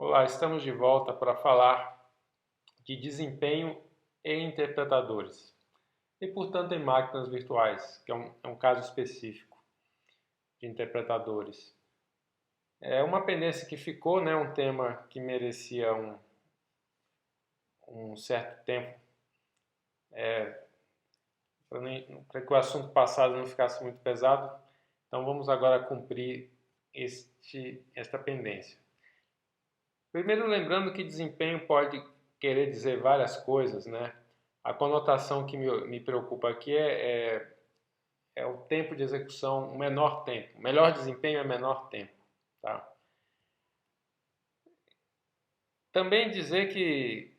Olá, estamos de volta para falar de desempenho em interpretadores e, portanto, em máquinas virtuais, que é um caso específico de interpretadores. É uma pendência que ficou, né, um tema que merecia um certo tempo, para que o assunto passado não ficasse muito pesado. Então vamos agora cumprir esta pendência. Primeiro, lembrando que desempenho pode querer dizer várias coisas, né? A conotação que me preocupa aqui é o tempo de execução, o menor tempo. Melhor desempenho é menor tempo, tá? Também dizer que,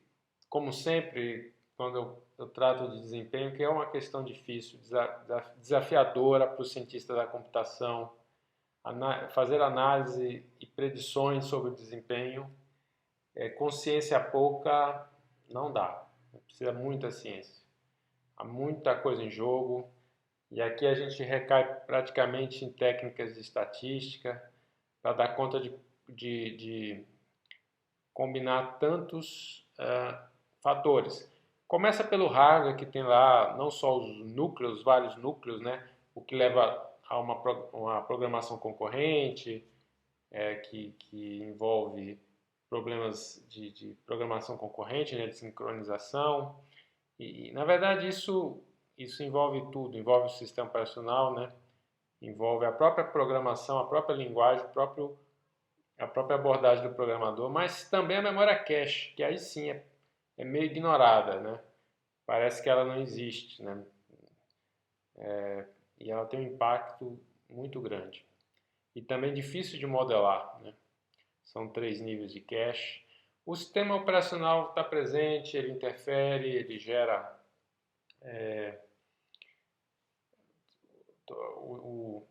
como sempre, quando eu trato de desempenho, que é uma questão difícil, desafiadora para o cientista da computação, fazer análise e predições sobre o desempenho. Consciência pouca não dá, precisa muita ciência, há muita coisa em jogo e aqui a gente recai praticamente em técnicas de estatística para dar conta de combinar tantos fatores. Começa pelo hardware, que tem lá não só os núcleos, vários núcleos, né, o que leva a uma programação concorrente, que envolve problemas de programação concorrente, né, de sincronização. E na verdade, isso envolve tudo. Envolve o sistema operacional, né, envolve a própria programação, a própria linguagem, a própria abordagem do programador, mas também a memória cache, que aí sim é meio ignorada, né? Parece que ela não existe, né? E ela tem um impacto muito grande. E também difícil de modelar, né? São 3 níveis de cache. O sistema operacional está presente, ele interfere, ele gera o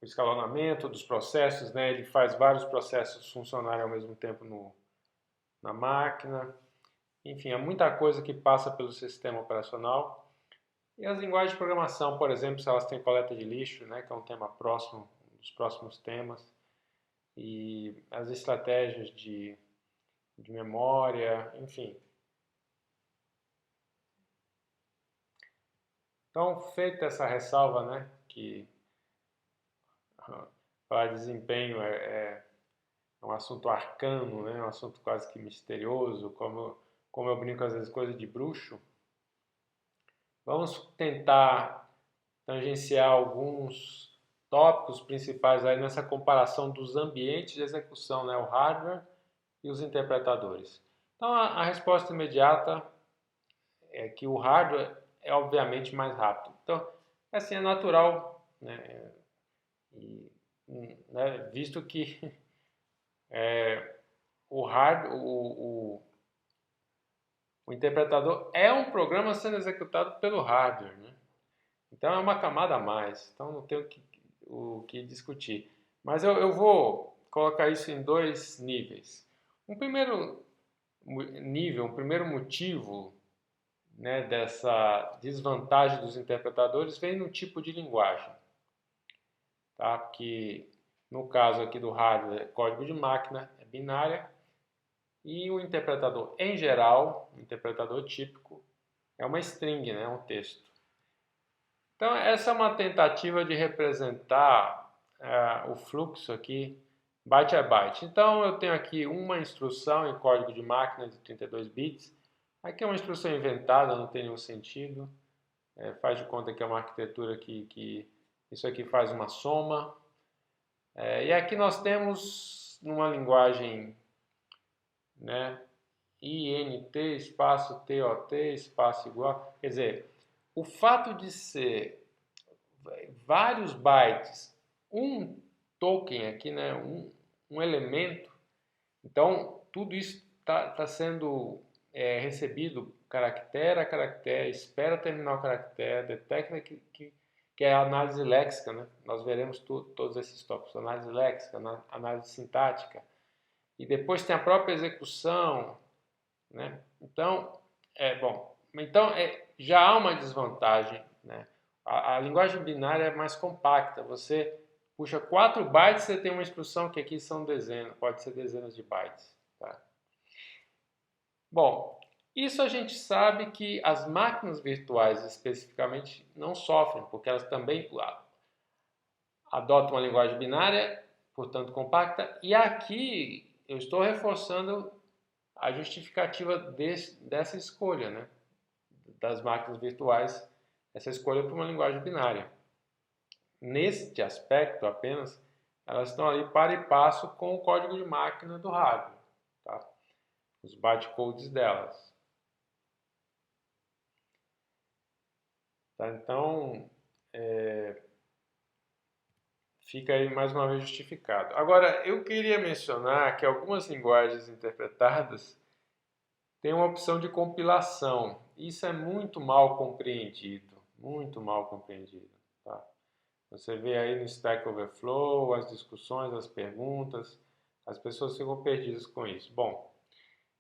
escalonamento dos processos, né? Ele faz vários processos funcionarem ao mesmo tempo na máquina. Enfim, há muita coisa que passa pelo sistema operacional. E as linguagens de programação, por exemplo, se elas têm coleta de lixo, né? Que é um tema próximo, um dos próximos temas. E as estratégias de memória, enfim. Então, feita essa ressalva, né, que para desempenho é um assunto arcano, né, um assunto quase que misterioso, como eu brinco às vezes, coisa de bruxo, vamos tentar tangenciar alguns tópicos principais aí nessa comparação dos ambientes de execução, né, o hardware e os interpretadores. Então, a resposta imediata é que o hardware é obviamente mais rápido. Então, assim, é natural, né? E, né, visto que o interpretador é um programa sendo executado pelo hardware, né? Então é uma camada a mais, então não tem o que discutir. Mas eu vou colocar isso em 2 níveis. Um primeiro nível, um primeiro motivo, né, dessa desvantagem dos interpretadores vem no tipo de linguagem, tá? Que no caso aqui do hardware, código de máquina é binária e o interpretador em geral, o interpretador típico, é uma string, né, um texto. Então essa é uma tentativa de representar o fluxo aqui byte a byte. Então eu tenho aqui uma instrução em código de máquina de 32 bits. Aqui é uma instrução inventada, não tem nenhum sentido. Faz de conta que é uma arquitetura que isso aqui faz uma soma. E aqui nós temos numa linguagem, né, INT, espaço TOT, espaço igual. Quer dizer, o fato de ser vários bytes, um token aqui, né, um elemento, então tudo isso está sendo recebido caractere a caractere, espera terminar o caractere, detecta que é a análise léxica, né? Nós veremos todos esses tópicos, análise léxica, análise sintática, e depois tem a própria execução, né? Então, já há uma desvantagem, né? A linguagem binária é mais compacta, você puxa 4 bytes, você tem uma instrução que aqui são dezenas, pode ser dezenas de bytes, tá? Bom, isso a gente sabe que as máquinas virtuais especificamente não sofrem, porque elas também adotam uma linguagem binária, portanto compacta, e aqui eu estou reforçando a justificativa dessa escolha, né, das máquinas virtuais, essa escolha por uma linguagem binária. Neste aspecto apenas, elas estão ali para e passo com o código de máquina do hardware, tá? Os bytecodes delas. Tá? Então, fica aí mais uma vez justificado. Agora, eu queria mencionar que algumas linguagens interpretadas têm uma opção de compilação. Isso é muito mal compreendido, muito mal compreendido. Tá? Você vê aí no Stack Overflow as discussões, as perguntas, as pessoas ficam perdidas com isso. Bom,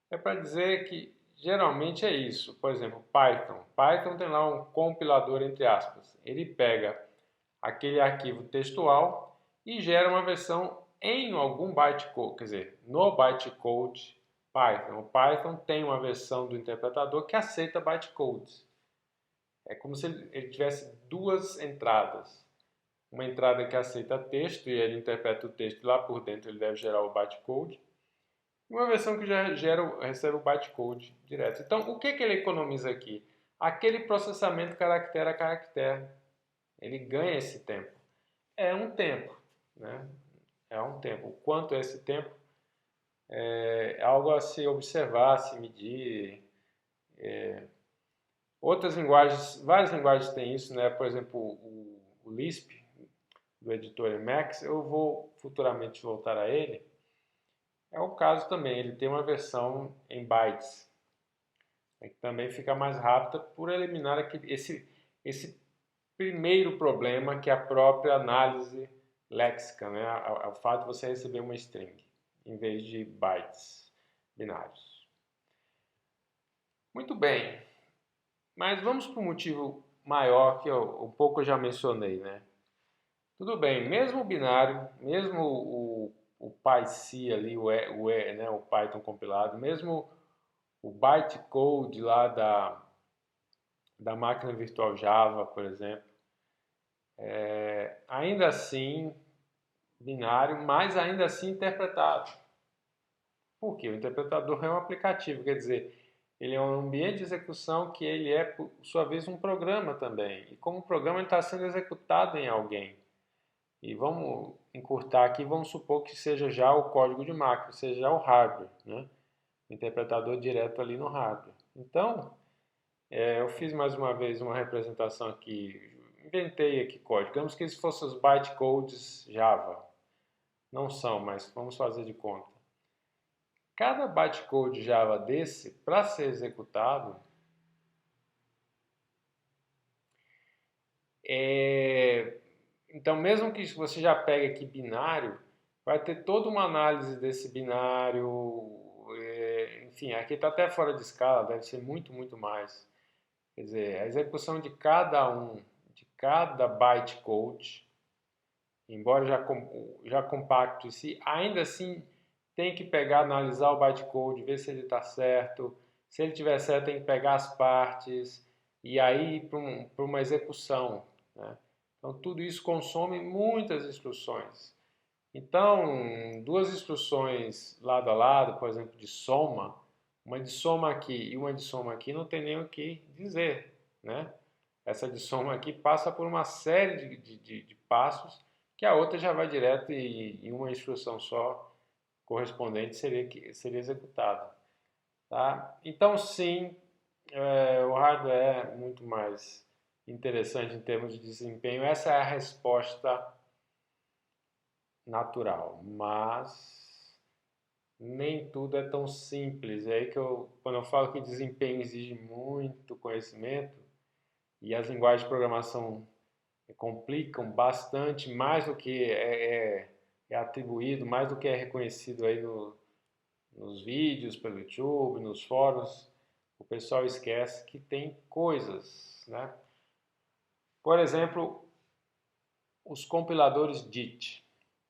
é para dizer que geralmente é isso. Por exemplo, Python. Python tem lá um compilador, entre aspas. Ele pega aquele arquivo textual e gera uma versão em algum bytecode, quer dizer, no bytecode Python. O Python tem uma versão do interpretador que aceita bytecodes. É como se ele tivesse duas entradas. Uma entrada que aceita texto e ele interpreta o texto lá por dentro, ele deve gerar o bytecode. E uma versão que já recebe o bytecode direto. Então, o que ele economiza aqui? Aquele processamento caractere a caractere. Ele ganha esse tempo. É um tempo, né? É um tempo. O quanto é esse tempo é algo a se observar, a se medir. Outras linguagens, várias linguagens têm isso, né? Por exemplo, o Lisp, do editor Emacs, eu vou futuramente voltar a ele. É o caso também, ele tem uma versão em bytes, que também fica mais rápida por eliminar esse primeiro problema que é a própria análise léxica, né? O fato de você receber uma string em vez de bytes binários. Muito bem, mas vamos para um motivo maior que um pouco eu já mencionei, né? Tudo bem, mesmo o binário, mesmo o PyC ali, né, o Python compilado, mesmo o bytecode lá da máquina virtual Java, por exemplo, ainda assim binário, mas ainda assim interpretado. Por quê? O interpretador é um aplicativo, quer dizer, ele é um ambiente de execução que ele é, por sua vez, um programa também. E como programa ele está sendo executado em alguém. E vamos encurtar aqui, vamos supor que seja já o código de máquina, seja já o hardware, né? O interpretador direto ali no hardware. Então, eu fiz mais uma vez uma representação aqui, inventei aqui código. Digamos que esses fossem os bytecodes Java. Não são, mas vamos fazer de conta. Cada bytecode Java desse, para ser executado, então mesmo que você já pegue aqui binário, vai ter toda uma análise desse binário, enfim, aqui está até fora de escala, deve ser muito, muito mais. Quer dizer, a execução de cada bytecode, embora já compacto em si, ainda assim tem que pegar, analisar o bytecode, ver se ele está certo. Se ele estiver certo, tem que pegar as partes e aí ir para uma execução, né? Então, tudo isso consome muitas instruções. Então, duas instruções lado a lado, por exemplo, de soma, uma de soma aqui e uma de soma aqui, não tem nem o que dizer, né? Essa de soma aqui passa por uma série de passos que a outra já vai direto e em uma instrução só correspondente seria executado. Tá? Então, sim, o hardware é muito mais interessante em termos de desempenho. Essa é a resposta natural, mas nem tudo é tão simples. É aí que quando eu falo que desempenho exige muito conhecimento e as linguagens de programação complicam bastante, mais do que é atribuído, mais do que é reconhecido aí nos vídeos, pelo YouTube, nos fóruns, o pessoal esquece que tem coisas, né? Por exemplo, os compiladores JIT,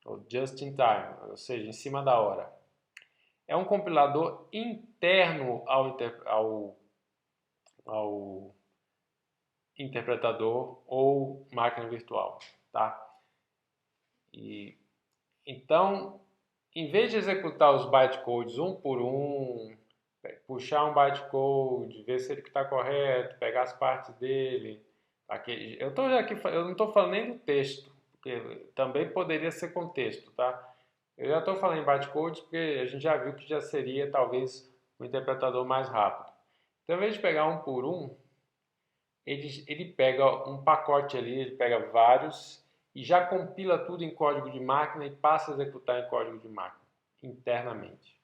ou Just in Time, ou seja, em cima da hora. é um compilador interno ao interpretador ou máquina virtual, tá? Então, em vez de executar os bytecodes um por um, puxar um bytecode, ver se ele está correto, pegar as partes dele, eu não estou falando nem do texto, porque também poderia ser com texto, tá? Eu já estou falando em bytecodes porque a gente já viu que já seria talvez o interpretador mais rápido. Então, em vez de pegar um por um, ele pega um pacote ali, ele pega vários e já compila tudo em código de máquina e passa a executar em código de máquina, internamente.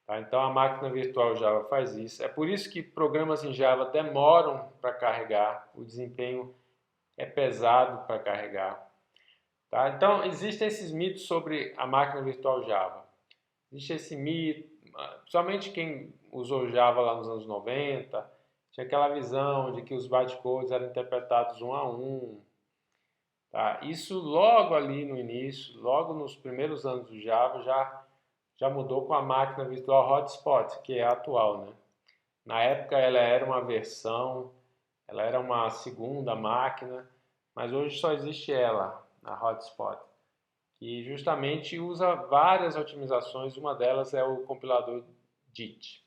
Tá? Então a máquina virtual Java faz isso. É por isso que programas em Java demoram para carregar, o desempenho é pesado para carregar. Tá? Então existem esses mitos sobre a máquina virtual Java. Existe esse mito, principalmente quem usou Java lá nos anos 90, tinha aquela visão de que os bytecodes eram interpretados um a um. Tá? Isso logo ali no início, logo nos primeiros anos do Java, já mudou com a máquina virtual Hotspot, que é a atual, né? Na época ela era uma versão, ela era uma segunda máquina, mas hoje só existe ela, a Hotspot, que justamente usa várias otimizações, uma delas é o compilador JIT.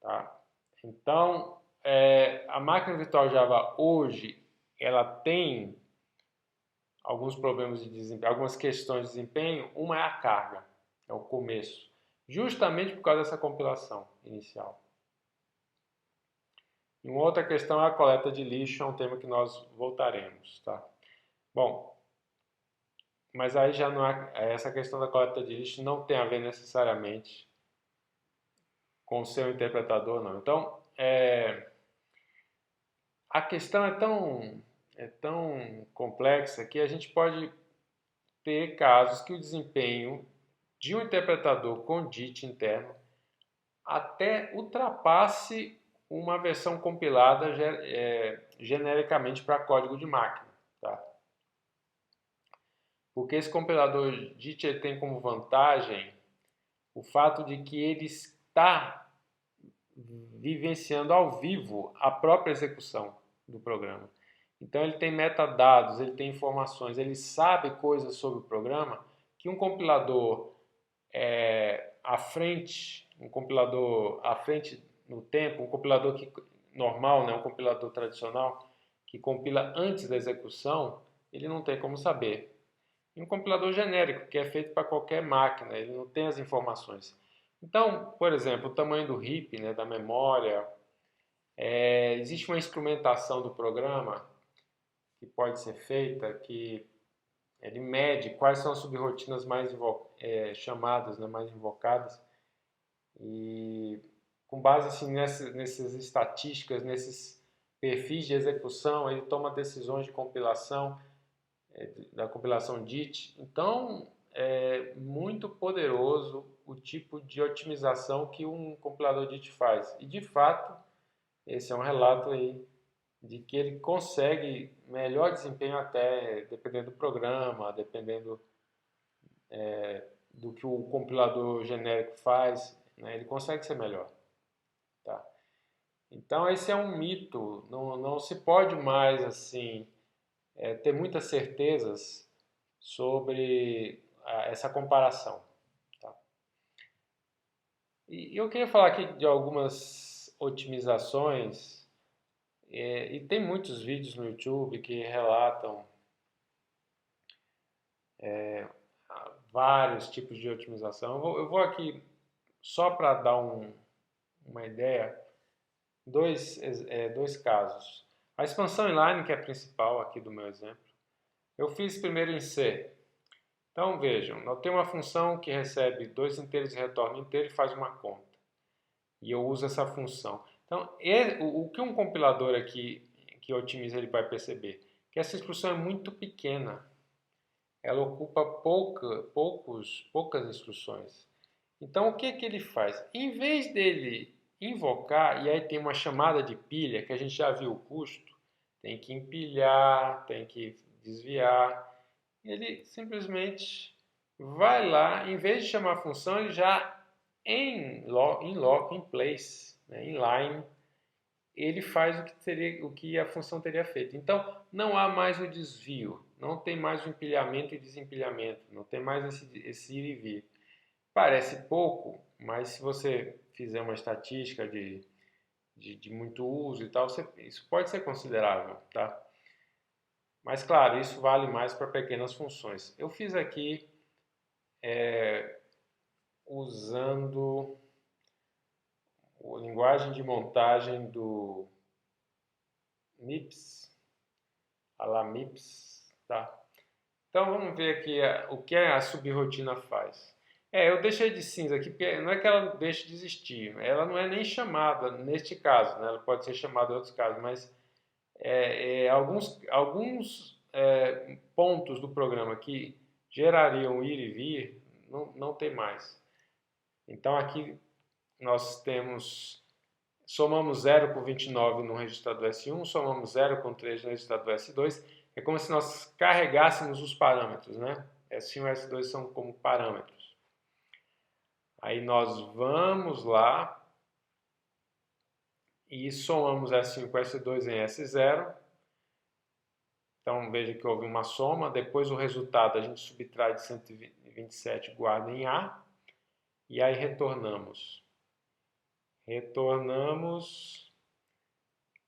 Tá? Então, a máquina virtual Java hoje, ela tem alguns problemas de desempenho, algumas questões de desempenho. Uma é a carga, é o começo, justamente por causa dessa compilação inicial. E uma outra questão é a coleta de lixo, é um tema que nós voltaremos, tá? Bom, mas aí já não é, essa questão da coleta de lixo não tem a ver necessariamente com o seu interpretador, não. Então, a questão é tão complexa que a gente pode ter casos que o desempenho de um interpretador com JIT interno até ultrapasse uma versão compilada genericamente para código de máquina. Tá? Porque esse compilador JIT tem como vantagem o fato de que ele está vivenciando ao vivo a própria execução do programa. Então ele tem metadados, ele tem informações, ele sabe coisas sobre o programa que um compilador à frente, um compilador à frente no tempo, um compilador normal, né, um compilador tradicional que compila antes da execução, ele não tem como saber. E um compilador genérico, que é feito para qualquer máquina, ele não tem as informações. Então, por exemplo, o tamanho do heap, né, da memória, existe uma instrumentação do programa que pode ser feita, que ele mede quais são as subrrotinas mais chamadas, né, mais invocadas, e com base assim, nessas estatísticas, nesses perfis de execução, ele toma decisões de compilação, da compilação DIT. Então, é muito poderoso o tipo de otimização que um compilador DIT faz. E, de fato, esse é um relato aí de que ele consegue melhor desempenho até, dependendo do programa, dependendo do que o compilador genérico faz, né, ele consegue ser melhor. Tá? Então, esse é um mito. Não se pode mais assim ter muitas certezas sobre essa comparação. Tá? E eu queria falar aqui de algumas otimizações, e tem muitos vídeos no YouTube que relatam vários tipos de otimização. Eu vou aqui, só para dar uma ideia, dois casos. A expansão inline, que é a principal aqui do meu exemplo, eu fiz primeiro em C. Então vejam, eu tenho uma função que recebe dois inteiros e retorna inteiro e faz uma conta. E eu uso essa função. Então, o que um compilador aqui que otimiza ele vai perceber? Que essa instrução é muito pequena. Ela ocupa poucas instruções. Então, o que ele faz? Em vez dele invocar, e aí tem uma chamada de pilha, que a gente já viu o custo, tem que empilhar, tem que desviar, ele simplesmente vai lá, em vez de chamar a função, ele já em loco, in place, né, inline, ele faz o que a função teria feito. Então, não há mais o desvio, não tem mais o empilhamento e desempilhamento, não tem mais esse ir e vir. Parece pouco, mas se você fizer uma estatística de muito uso e tal, isso pode ser considerável, tá? Mas, claro, isso vale mais para pequenas funções. Eu fiz aqui usando a linguagem de montagem do MIPS, a la MIPS, tá? Então vamos ver aqui o que a subrotina faz. Eu deixei de cinza aqui, porque não é que ela deixe de existir, ela não é nem chamada neste caso, né? Ela pode ser chamada em outros casos, mas alguns pontos do programa que gerariam ir e vir, não tem mais. Então aqui nós somamos 0 com 29 no registrador S1, somamos 0 com 3 no registrador S2. É como se nós carregássemos os parâmetros, né? S1 e S2 são como parâmetros. Aí nós vamos lá e somamos S1 com S2 em S0. Então veja que houve uma soma, depois o resultado a gente subtrai de 127 e guarda em A, e aí retornamos.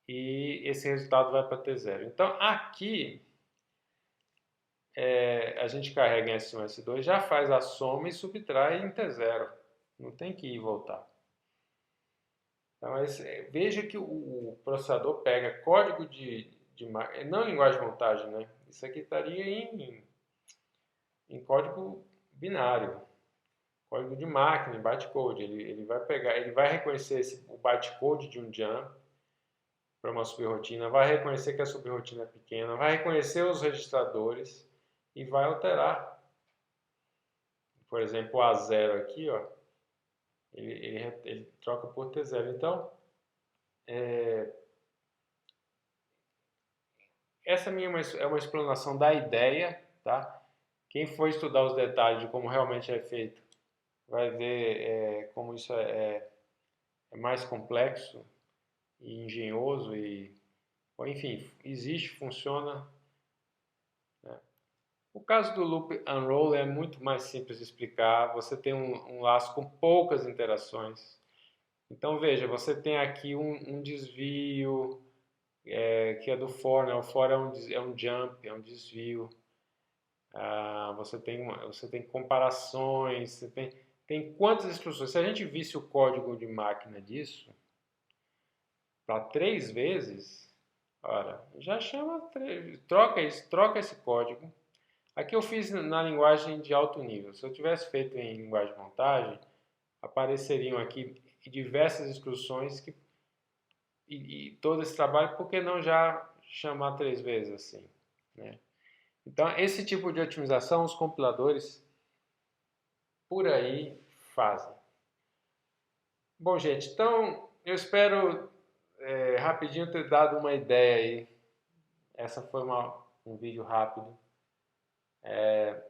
E esse resultado vai para T0. Então aqui a gente carrega em S1 e S2, já faz a soma e subtrai em T0. Não tem que ir e voltar. Então, veja que o processador pega código não linguagem de montagem, né? Isso aqui estaria em código binário, código de máquina, em bytecode. Ele vai reconhecer o bytecode de um jump para uma subrotina, vai reconhecer que a subrotina é pequena, vai reconhecer os registradores e vai alterar. Por exemplo, o A0 aqui, ó, ele troca por T0. Então, essa minha é uma explanação da ideia, tá? Quem for estudar os detalhes de como realmente é feito, vai ver como isso é mais complexo e engenhoso enfim, existe, funciona, né? O caso do loop unroll é muito mais simples de explicar. Você tem um laço com poucas interações. Então veja, você tem aqui um desvio que é do for, né? O for é um jump, é um desvio. Você tem comparações, tem quantas instruções. Se a gente visse o código de máquina disso para 3 vezes, ora, já chama, troca esse código. Aqui eu fiz na linguagem de alto nível. Se eu tivesse feito em linguagem de montagem, apareceriam aqui diversas instruções e todo esse trabalho, por que não já chamar 3 vezes assim, né? Então, esse tipo de otimização os compiladores por aí fazem. Bom, gente, então eu espero rapidinho ter dado uma ideia aí. Essa foi um vídeo rápido,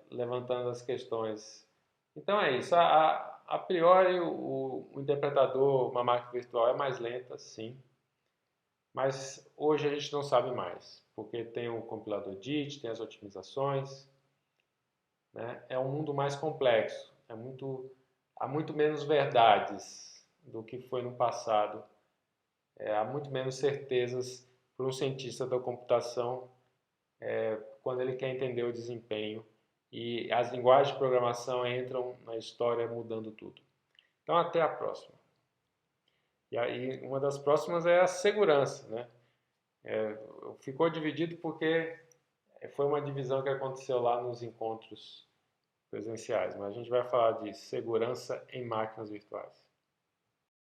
levantando as questões. Então é isso. A priori, o interpretador, uma máquina virtual, é mais lenta, sim. Mas hoje a gente não sabe mais, porque tem o compilador JIT, tem as otimizações, né? É um mundo mais complexo, há muito menos verdades do que foi no passado, há muito menos certezas para um cientista da computação quando ele quer entender o desempenho, e as linguagens de programação entram na história mudando tudo. Então até a próxima. E aí uma das próximas é a segurança, né? Ficou dividido porque foi uma divisão que aconteceu lá nos encontros presenciais, mas a gente vai falar de segurança em máquinas virtuais.